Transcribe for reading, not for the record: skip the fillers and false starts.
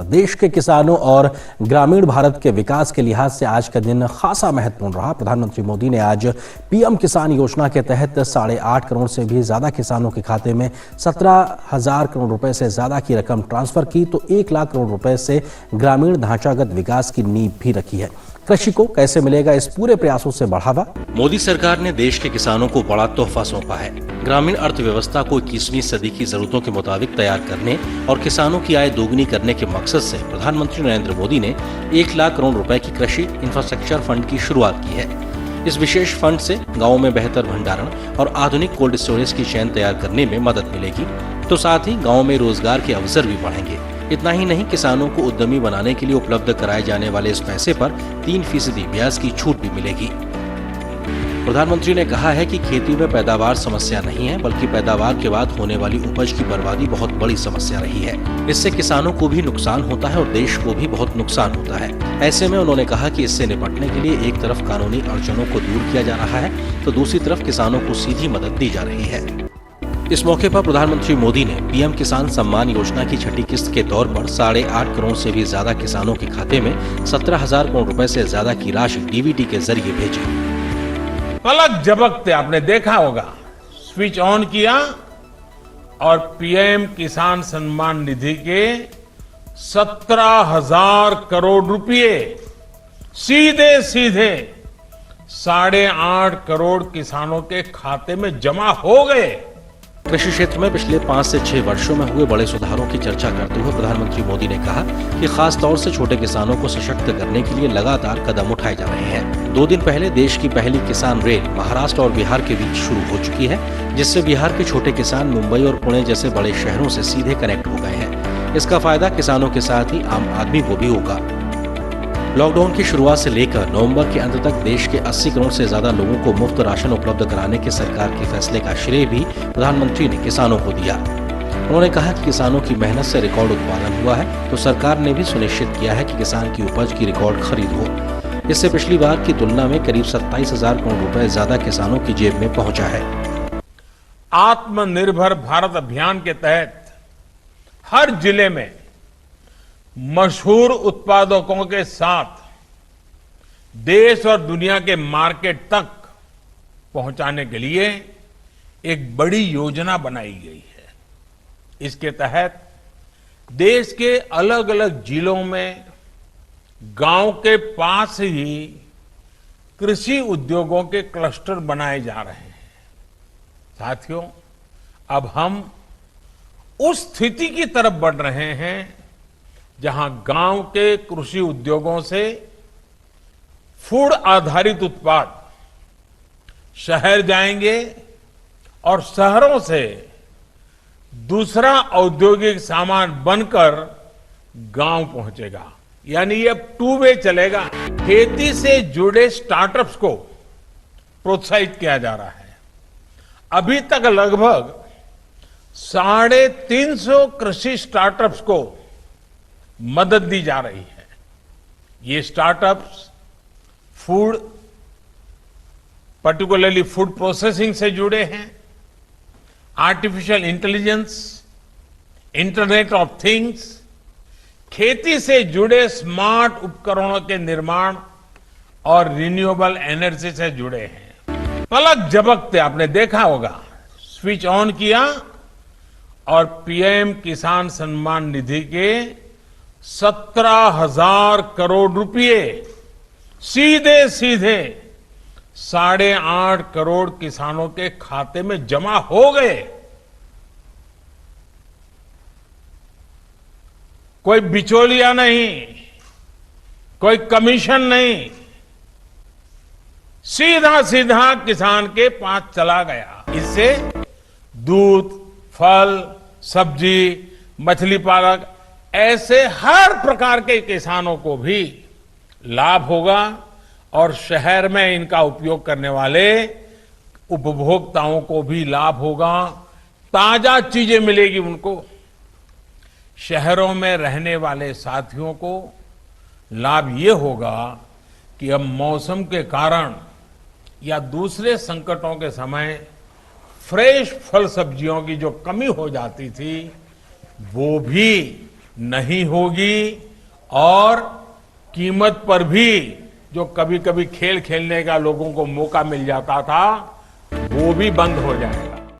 देश के किसानों और ग्रामीण भारत के विकास के लिहाज से आज का दिन खासा महत्वपूर्ण रहा। प्रधानमंत्री मोदी ने आज पीएम किसान योजना के तहत 8.5 करोड़ से भी ज्यादा किसानों के खाते में 17,000 करोड़ रुपए से ज्यादा की रकम ट्रांसफर की तो 1 लाख करोड़ रुपए से ग्रामीण ढांचागत विकास की नींव भी रखी है। कृषि को कैसे मिलेगा इस पूरे प्रयासों से बढ़ावा? मोदी सरकार ने देश के किसानों को बड़ा तोहफा सौंपा है। ग्रामीण अर्थव्यवस्था को 21वीं सदी की जरूरतों के मुताबिक तैयार करने और किसानों की आय दोगुनी करने के मकसद से प्रधानमंत्री नरेंद्र मोदी ने 1 लाख करोड़ रुपए की कृषि इंफ्रास्ट्रक्चर फंड की शुरुआत की है। इस विशेष फंड से गाँव में बेहतर भंडारण और आधुनिक कोल्ड स्टोरेज की चेन तैयार करने में मदद मिलेगी, तो साथ ही गाँव में रोजगार के अवसर भी बढ़ेंगे। इतना ही नहीं, किसानों को उद्यमी बनाने के लिए उपलब्ध कराए जाने वाले इस पैसे पर 3% ब्याज की छूट भी मिलेगी। प्रधानमंत्री ने कहा है कि खेती में पैदावार समस्या नहीं है, बल्कि पैदावार के बाद होने वाली उपज की बर्बादी बहुत बड़ी समस्या रही है। इससे किसानों को भी नुकसान होता है और देश को भी बहुत नुकसान होता है। ऐसे में उन्होंने कहा कि इससे निपटने के लिए एक तरफ कानूनी अड़चनों को दूर किया जा रहा है, तो दूसरी तरफ किसानों को सीधी मदद दी जा रही है। इस मौके पर प्रधानमंत्री मोदी ने पीएम किसान सम्मान योजना की छठी किस्त के तौर पर 8.5 करोड़ से भी ज्यादा किसानों के खाते में 17,000 करोड़ रुपए से ज्यादा की राशि डीबीटी के जरिए भेजी। पलक झपकते आपने देखा होगा, स्विच ऑन किया और पीएम किसान सम्मान निधि के 17,000 करोड़ रुपए सीधे 8.5 करोड़ किसानों के खाते में जमा हो गए। कृषि क्षेत्र में पिछले 5 से 6 वर्षों में हुए बड़े सुधारों की चर्चा करते हुए प्रधानमंत्री मोदी ने कहा कि खास तौर से छोटे किसानों को सशक्त करने के लिए लगातार कदम उठाए जा रहे हैं। 2 दिन पहले देश की पहली किसान रेल महाराष्ट्र और बिहार के बीच शुरू हो चुकी है, जिससे बिहार के छोटे किसान मुंबई और पुणे जैसे बड़े शहरों से सीधे कनेक्ट हो गए हैं। इसका फायदा किसानों के साथ ही आम आदमी को भी होगा। लॉकडाउन की शुरुआत से लेकर नवंबर के अंत तक देश के 80 करोड़ से ज्यादा लोगों को मुफ्त राशन उपलब्ध कराने के सरकार के फैसले का श्रेय भी प्रधानमंत्री ने किसानों को दिया। उन्होंने कहा कि किसानों की मेहनत से रिकॉर्ड उत्पादन हुआ है, तो सरकार ने भी सुनिश्चित किया है कि किसान की उपज की रिकॉर्ड खरीद हो। इससे पिछली बार की तुलना में करीब 27,000 करोड़ रुपए ज्यादा किसानों की जेब में पहुंचा है। आत्मनिर्भर भारत अभियान के तहत हर जिले में मशहूर उत्पादकों के साथ देश और दुनिया के मार्केट तक पहुंचाने के लिए एक बड़ी योजना बनाई गई है। इसके तहत देश के अलग अलग जिलों में गांव के पास ही कृषि उद्योगों के क्लस्टर बनाए जा रहे हैं। साथियों, अब हम उस स्थिति की तरफ बढ़ रहे हैं जहां गांव के कृषि उद्योगों से फूड आधारित उत्पाद शहर जाएंगे और शहरों से दूसरा औद्योगिक सामान बनकर गांव पहुंचेगा। यानी ये अब 2 वे चलेगा। खेती से जुड़े स्टार्टअप्स को प्रोत्साहित किया जा रहा है। अभी तक लगभग 350 कृषि स्टार्टअप्स को मदद दी जा रही है। ये startups food, particularly food processing से जुड़े हैं, artificial intelligence, internet of things, खेती से जुड़े स्मार्ट उपकरणों के निर्माण और रिन्यूएबल एनर्जी से जुड़े हैं। पलक झपकते आपने देखा होगा, स्विच ऑन किया और पीएम किसान सम्मान निधि के 17,000 करोड़ रुपए सीधे 8.5 करोड़ किसानों के खाते में जमा हो गए। कोई बिचौलिया नहीं, कोई कमीशन नहीं, सीधा किसान के पास चला गया। इससे दूध, फल, सब्जी, मछली पालक ऐसे हर प्रकार के किसानों को भी लाभ होगा और शहर में इनका उपयोग करने वाले उपभोक्ताओं को भी लाभ होगा। ताजा चीजें मिलेगी उनको। शहरों में रहने वाले साथियों को लाभ ये होगा कि अब मौसम के कारण या दूसरे संकटों के समय फ्रेश फल सब्जियों की जो कमी हो जाती थी, वो भी नहीं होगी और कीमत पर भी जो कभी कभी खेल खेलने का लोगों को मौका मिल जाता था वो भी बंद हो जाएगा।